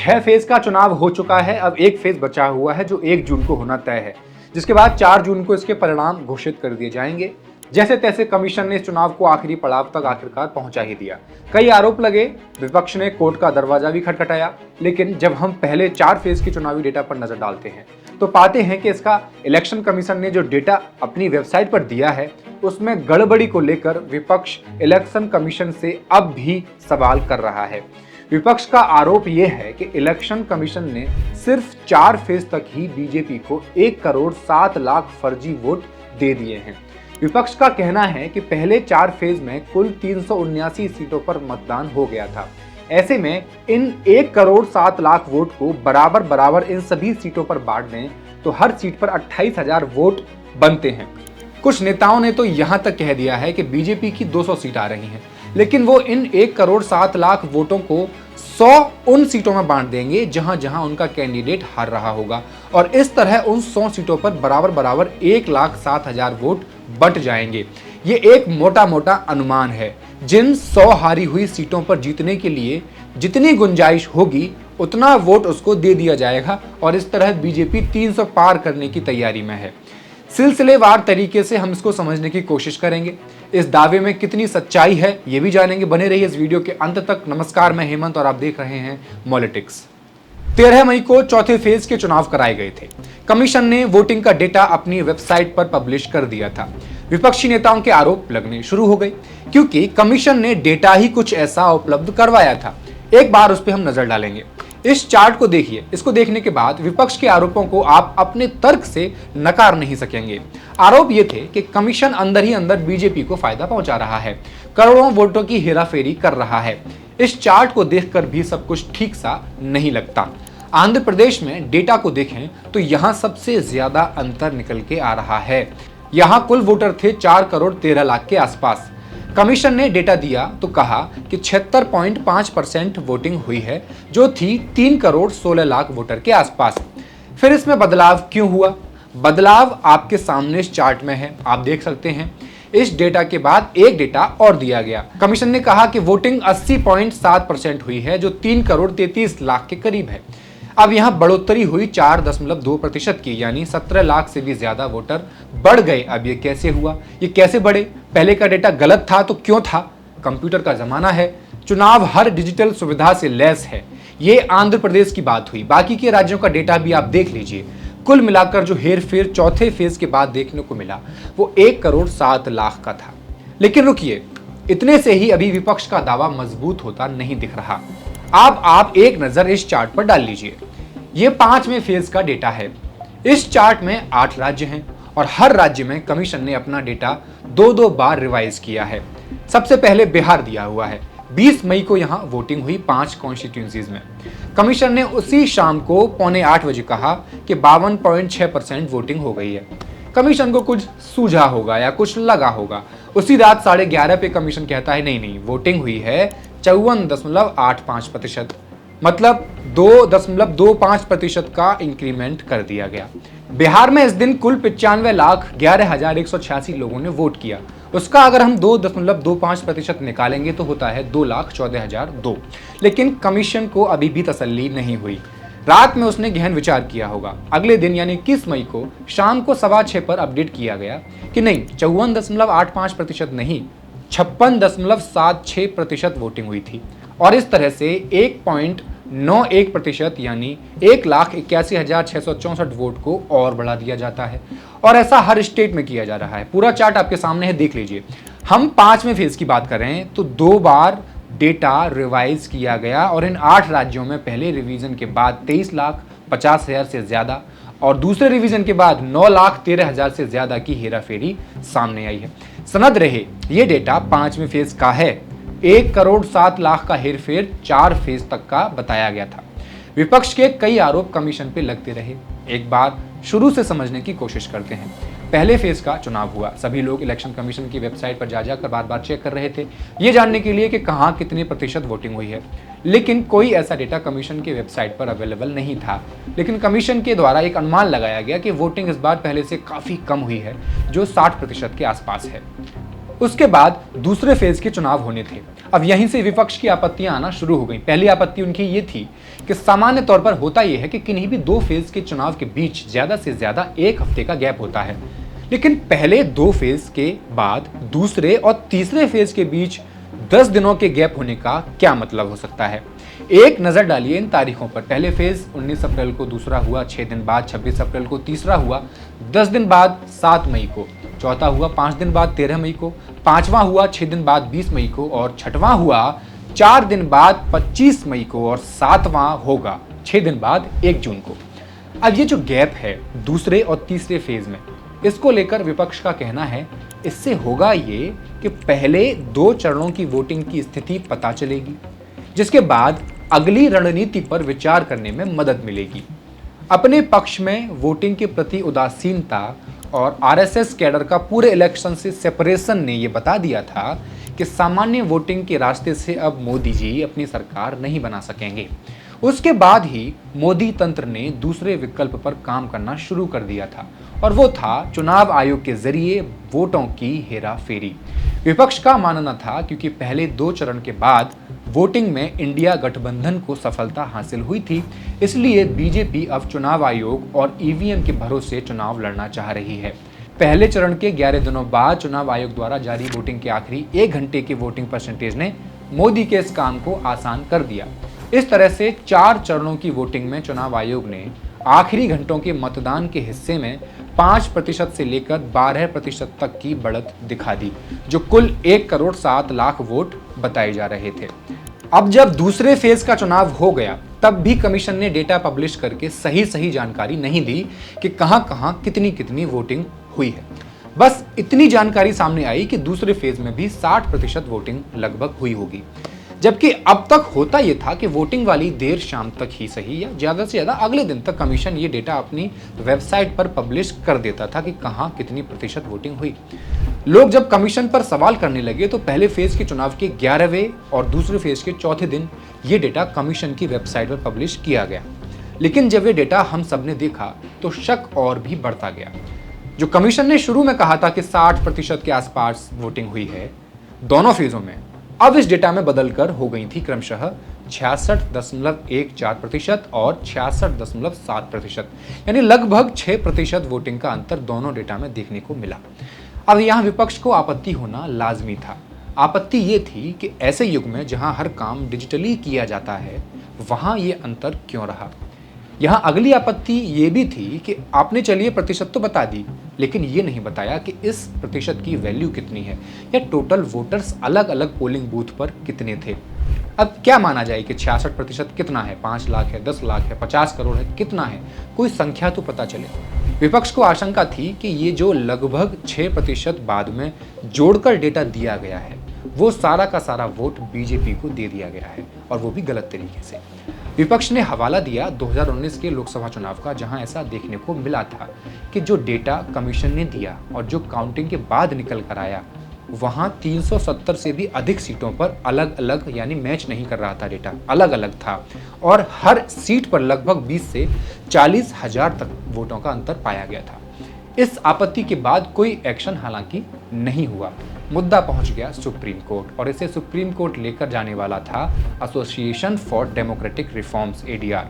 6 phase का चुनाव हो चुका है। अब एक फेज बचा हुआ है जो 1 जून को होना तय है, जिसके बाद 4 जून को इसके परिणाम घोषित कर दिए जाएंगे। जैसे तैसे कमीशन ने इस चुनाव को आखिरी पड़ाव तक आखिरकार पहुंचा ही दिया। कई आरोप लगे, विपक्ष ने कोर्ट का दरवाजा भी खटखटाया, लेकिन जब हम पहले 4 फेज के चुनावी डेटा पर नजर डालते हैं तो पाते हैं कि इसका इलेक्शन कमीशन ने जो डेटा अपनी वेबसाइट पर दिया है उसमें गड़बड़ी को लेकर विपक्ष इलेक्शन कमीशन से अब भी सवाल कर रहा है। विपक्ष का आरोप यह है कि इलेक्शन कमीशन ने सिर्फ 4 फेज तक ही बीजेपी को 1 करोड़ 7 लाख फर्जी वोट दे दिए हैं। विपक्ष का कहना है कि पहले 4 फेज में कुल 379 सीटों पर मतदान हो गया था। ऐसे में इन 1 करोड़ 7 लाख वोट को बराबर बराबर इन सभी सीटों पर बांट दें तो हर सीट पर 28,000 वोट बनते हैं। कुछ नेताओं ने तो यहां तक कह दिया है कि बीजेपी की 200 सीट आ रही हैं, लेकिन वो इन 1 करोड़ 7 लाख वोटों को 100 उन सीटों में बांट देंगे जहां जहां उनका कैंडिडेट हार रहा होगा, और इस तरह उन 100 सीटों पर बराबर बराबर 1,07,000 वोट बंट जाएंगे। ये एक मोटा मोटा अनुमान है। जिन 100 हारी हुई सीटों पर जीतने के लिए जितनी गुंजाइश होगी उतना वोट उसको दे दिया जाएगा, और इस तरह बीजेपी 300 पार करने की तैयारी में है। सिलसिलेवार तरीके से हम इसको समझने की कोशिश करेंगे। इस दावे में कितनी सच्चाई है ये भी जानेंगे। बने रहिए इस वीडियो के अंत तक। नमस्कार, मैं हेमंत और आप देख रहे हैं मॉलिटिक्स। 13 मई को चौथे फेज के चुनाव कराए गए थे। कमीशन ने वोटिंग का डेटा अपनी वेबसाइट पर पब्लिश कर दिया था। विपक्षी नेताओं के आरोप लगने शुरू हो गए क्योंकि कमीशन ने डेटा ही कुछ ऐसा उपलब्ध करवाया था। एक बार उस पर हम नजर डालेंगे। इस चार्ट को देखिए। इसको देखने के बाद विपक्ष के आरोपों को आप अपने तर्क से नकार नहीं सकेंगे। आरोप ये थे कि कमीशन अंदर ही अंदर बीजेपी को फायदा पहुंचा रहा है, करोड़ों वोटों की हेराफेरी कर रहा है। इस चार्ट को देखकर भी सब कुछ ठीक सा नहीं लगता। आंध्र प्रदेश में डेटा को देखें तो यहां सबसे ज्यादा अंतर निकल के आ रहा है। यहां कुल वोटर थे 4 करोड़ 13 लाख के आसपास। कमीशन ने डेटा दिया तो कहा कि 76.5% वोटिंग हुई है, जो थी 3 करोड़ 16 लाख वोटर के आसपास। फिर इसमें बदलाव क्यों हुआ? बदलाव आपके सामने इस चार्ट में है, आप देख सकते हैं। इस डेटा के बाद एक डेटा और दिया गया। कमीशन ने कहा कि वोटिंग 80.7% हुई है, जो 3 करोड़ 33 लाख के करीब है। अब यहां बढ़ोतरी हुई 4.2% की, यानी 17 लाख से भी ज्यादा वोटर बढ़ गए। अब ये कैसे हुआ? ये कैसे बढ़े? पहले का डेटा गलत था तो क्यों था? कंप्यूटर का जमाना है, चुनाव हर डिजिटल सुविधा से लैस है। ये आंध्र प्रदेश की बात हुई, बाकी के राज्यों का डेटा भी आप देख लीजिए। कुल मिलाकर जो हेरफेर चौथे फेज के बाद देखने को मिला वो 1 करोड़ 7 लाख का था। लेकिन रुकिए, इतने से ही अभी विपक्ष का दावा मजबूत होता नहीं दिख रहा। अब आप एक नजर इस चार्ट पर डाल लीजिए। ये 5वें फेज का डेटा है। इस चार्ट में 8 राज्य हैं और हर राज्य में कमीशन ने अपना डेटा 2-2 बार रिवाइज किया है। सबसे पहले बिहार दिया हुआ है। 20 मई को यहां वोटिंग हुई 5 कॉन्स्टिट्यूंसीज में। कमीशन ने उसी शाम को 7:45 बजे कहा कि 52.6% वोटिंग हो गई है। कमीशन को कुछ सूझा होगा या कुछ लगा होगा। उसी रात 11:30 पे कमीशन कहता है नहीं, वोटिंग हुई है 54.85%, मतलब 2.25% का इंक्रीमेंट कर दिया गया। बिहार में इस दिन कुल 95,11,186 लोगों ने वोट किया। उसका अगर हम 2.25% निकालेंगे तो होता है 2,14,002। लेकिन कमीशन को अभी भी तसल्ली नहीं हुई। रात में उसने गहन विचार किया होगा। अगले दिन यानी 21 मई को शाम को 6:15 पर अपडेट किया गया कि नहीं, 54.85% नहीं, 56.76% वोटिंग हुई थी। और इस तरह से 1.91% यानी 1,81,664 वोट को और बढ़ा दिया जाता है। और ऐसा हर स्टेट में किया जा रहा है। पूरा चार्ट आपके सामने है, देख लीजिए। हम 5वें फेज की बात कर रहे हैं तो 2 बार डेटा रिवाइज किया गया और इन 8 राज्यों में पहले रिवीजन के बाद 23,50,000 से ज्यादा और दूसरे रिवीजन के बाद 9,13,000 से ज्यादा की हेराफेरी सामने आई है। सनद रहे, ये डेटा 5वें फेज का है। 1 करोड़ 7 लाख का हेरफेर 4 फेज तक का बताया गया था। विपक्ष के कई आरोप कमीशन पे लगते रहे। एक बार शुरू से समझने की कोशिश करते हैं। पहले फेज का चुनाव हुआ। सभी लोग इलेक्शन कमीशन की वेबसाइट पर जा जाकर बार बार चेक कर रहे थे, ये जानने के लिए कि कहां कितने प्रतिशत वोटिंग हुई है। लेकिन कोई ऐसा डेटा कमीशन की वेबसाइट पर अवेलेबल नहीं था। लेकिन कमीशन के द्वारा एक अनुमान लगाया गया कि वोटिंग इस बार पहले से काफी कम हुई है, जो 60% के आसपास है। उसके बाद दूसरे फेज के चुनाव होने थे। अब यहीं से विपक्ष की आपत्तियां आना शुरू हो गई। पहली आपत्ति उनकी ये थी कि सामान्य तौर पर होता यह है कि किन्हीं भी दो फेज के चुनाव के बीच ज्यादा से ज्यादा एक हफ्ते का गैप होता है, लेकिन पहले दो फेज के बाद दूसरे और तीसरे फेज के बीच 10 दिनों के गैप होने का क्या मतलब हो सकता है। एक नजर डालिए इन तारीखों पर। पहले फेज 19 अप्रैल को दूसरा हुआ, 6 दिन बाद 26 अप्रैल को तीसरा हुआ, 10 दिन बाद 7 मई को चौथा हुआ, 5 दिन बाद 13 मई को पांचवां हुआ, 6 दिन बाद 20 मई को और छठवां हुआ 4 दिन बाद 25 मई को और सातवां होगा 6 दिन बाद 1 जून को। अब ये जो गैप है दूसरे और तीसरे फेज में, इसको लेकर विपक्ष का कहना है इससे होगा ये कि पहले 2 चरणों की वोटिंग की स्थिति पता चलेगी, जिसके बाद अगली रणनीति पर विचार करने में मदद मिलेगी। अपने पक्ष में वोटिंग के प्रति उदासीनता और आरएसएस कैडर का पूरे इलेक्शन से सेपरेशन ने यह बता दिया था कि सामान्य वोटिंग के रास्ते से अब मोदी जी अपनी सरकार नहीं बना सकेंगे। उसके बाद ही मोदी तंत्र ने दूसरे विकल्प पर काम करना शुरू कर दिया था और वो था चुनाव आयोग के जरिए वोटों की हेराफेरी। विपक्ष का मानना था क्योंकि पहले 2 चरण के बाद वोटिंग में इंडिया गठबंधन को सफलता हासिल हुई थी, इसलिए बीजेपी अब चुनाव आयोग और ईवीएम के भरोसे चुनाव लड़ना चाह रही है। पहले चरण के 11 दिनों बाद चुनाव आयोग द्वारा जारी वोटिंग के आखिरी 1 घंटे के वोटिंग परसेंटेज ने मोदी के इस काम को आसान कर दिया। इस तरह से 4 चरणों की वोटिंग में चुनाव आयोग ने आखिरी घंटों के मतदान के हिस्से में 5% से लेकर 12% तक की बढ़त दिखा दी, जो कुल 1 करोड़ 7 लाख वोट बताए जा रहे थे। अब जब दूसरे फेज का चुनाव हो गया, तब भी कमीशन ने डेटा पब्लिश करके सही जानकारी नहीं दी कि कहां कितनी वोटिंग हुई है। बस इतनी जानकारी सामने आई कि दूसरे फेज में भी 60% वोटिंग लगभग हुई होगी, जबकि अब तक होता यह था कि वोटिंग वाली देर शाम तक ही सही या ज्यादा से ज्यादा अगले दिन तक कमीशन ये डेटा अपनी वेबसाइट पर पब्लिश कर देता था कि कहां कितनी प्रतिशत वोटिंग हुई। लोग जब कमीशन पर सवाल करने लगे तो पहले फेज के चुनाव के 11वें और दूसरे फेज के चौथे दिन ये डेटा कमीशन की वेबसाइट पर पब्लिश किया गया, लेकिन जब ये डेटा हम सब ने देखा तो शक और भी बढ़ता गया। जो कमीशन ने शुरू में कहा था कि 60% के आसपास वोटिंग हुई है दोनों फेजों में, अब इस डेटा में बदलकर हो गई थी क्रमशः 66.14% और 66.7%, यानी लगभग 6% वोटिंग का अंतर दोनों डेटा में देखने को मिला। अब यहां विपक्ष को आपत्ति होना लाजमी था। आपत्ति ये थी कि ऐसे युग में जहां हर काम डिजिटली किया जाता है, वहां ये अंतर क्यों रहा। यहां अगली आपत्ति ये भी थी कि आपने चलिए प्रतिशत तो बता दी, लेकिन ये नहीं बताया कि इस प्रतिशत की वैल्यू कितनी है या टोटल वोटर्स अलग अलग पोलिंग बूथ पर कितने थे। अब क्या माना जाए कि 66% कितना है, 5 लाख है, 10 लाख है, 50 करोड़ है, कितना है, कोई संख्या तो पता चले। विपक्ष को आशंका थी कि ये जो लगभग 6% बाद में जोड़कर डेटा दिया गया है, वो सारा का सारा वोट बीजेपी को दे दिया गया है, और वो भी गलत तरीके से। विपक्ष ने हवाला दिया 2019 के लोकसभा चुनाव का, जहां ऐसा देखने को मिला था कि जो डेटा कमीशन ने दिया और जो काउंटिंग के बाद निकल कर आया, वहां 370 से भी अधिक सीटों पर अलग अलग, यानी मैच नहीं कर रहा था, डेटा अलग अलग था और हर सीट पर लगभग 20 से 40 हजार तक वोटों का अंतर पाया गया था। इस आपत्ति के बाद कोई एक्शन हालांकि नहीं हुआ। मुद्दा पहुंच गया सुप्रीम कोर्ट और इसे सुप्रीम कोर्ट लेकर जाने वाला था association for democratic reforms (ADR).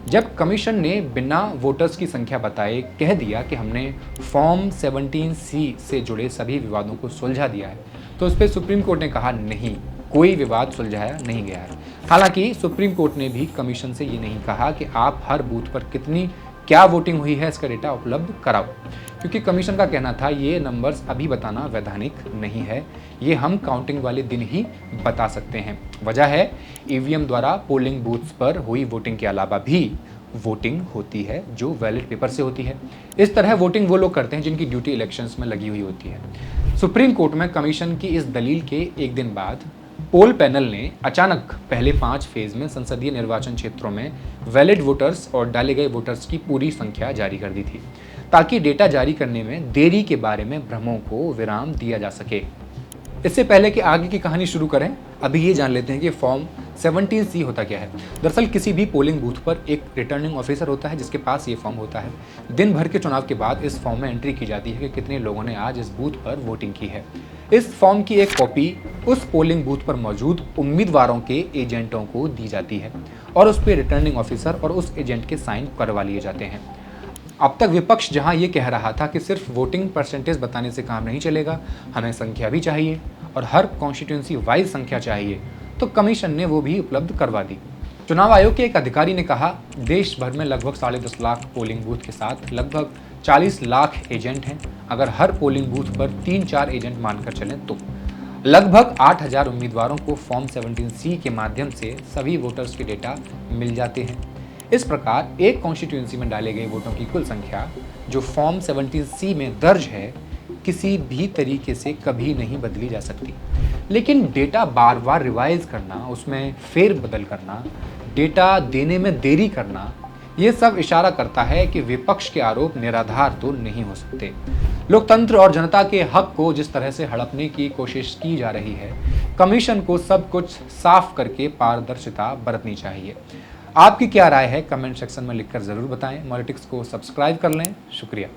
जब कमीशन ने बिना वोटर्स की संख्या बताए कह दिया कि हमने फॉर्म 17C से जुड़े सभी विवादों को सुलझा दिया है, तो उस पर सुप्रीम कोर्ट ने कहा नहीं, कोई विवाद सुलझाया नहीं गया है। हालांकि सुप्रीम कोर्ट ने भी कमीशन से ये नहीं कहा कि आप हर बूथ पर कितनी क्या वोटिंग हुई है इसका डेटा उपलब्ध कराओ, क्योंकि कमीशन का कहना था ये नंबर्स अभी बताना वैधानिक नहीं है, ये हम काउंटिंग वाले दिन ही बता सकते हैं। वजह है ईवीएम द्वारा पोलिंग बूथ्स पर हुई वोटिंग के अलावा भी वोटिंग होती है जो बैलेट पेपर से होती है। इस तरह वोटिंग वो लोग करते हैं जिनकी ड्यूटी इलेक्शंस में लगी हुई होती है। सुप्रीम कोर्ट में कमीशन की इस दलील के एक दिन बाद पोल पैनल ने अचानक पहले 5 फेज में संसदीय निर्वाचन क्षेत्रों में वैलिड वोटर्स और डाले गए वोटर्स की पूरी संख्या जारी कर दी थी, ताकि डेटा जारी करने में देरी के बारे में भ्रमों को विराम दिया जा सके। इससे पहले कि आगे की कहानी शुरू करें, अभी ये जान लेते हैं कि फॉर्म 17C होता क्या है। दरअसल किसी भी पोलिंग बूथ पर एक रिटर्निंग ऑफिसर होता है जिसके पास ये फॉर्म होता है। दिन भर के चुनाव के बाद इस फॉर्म में एंट्री की जाती है कि कितने लोगों ने आज इस बूथ पर वोटिंग की है। इस फॉर्म की एक कॉपी उस पोलिंग बूथ पर मौजूद उम्मीदवारों के एजेंटों को दी जाती है और उस पर रिटर्निंग ऑफिसर और उस एजेंट के साइन करवा लिए जाते हैं। अब तक विपक्ष जहां ये कह रहा था कि सिर्फ वोटिंग परसेंटेज बताने से काम नहीं चलेगा, हमें संख्या भी चाहिए और हर कॉन्स्टिट्यूंसी वाइज संख्या चाहिए, तो कमीशन ने वो भी उपलब्ध करवा दी। चुनाव आयोग के एक अधिकारी ने कहा, देश भर में लगभग 10.5 लाख पोलिंग बूथ के साथ लगभग 40 लाख एजेंट हैं। अगर हर पोलिंग बूथ पर 3-4 एजेंट मानकर चलें तो लगभग 8,000 उम्मीदवारों को फॉर्म 17C के माध्यम से सभी वोटर्स के डेटा मिल जाते हैं। इस प्रकार एक कॉन्स्टिट्यूंसी में डाले गए वोटों की कुल संख्या जो फॉर्म 17C में दर्ज है, किसी भी तरीके से कभी नहीं बदली जा सकती। लेकिन डेटा बार बार रिवाइज करना, उसमें फेरबदल करना, डेटा देने में देरी करना, ये सब इशारा करता है कि विपक्ष के आरोप निराधार तो नहीं हो सकते। लोकतंत्र और जनता के हक को जिस तरह से हड़पने की कोशिश की जा रही है, कमीशन को सब कुछ साफ करके पारदर्शिता बरतनी चाहिए। आपकी क्या राय है, कमेंट सेक्शन में लिखकर जरूर बताएं। मॉलिटिक्स को सब्सक्राइब कर लें। शुक्रिया।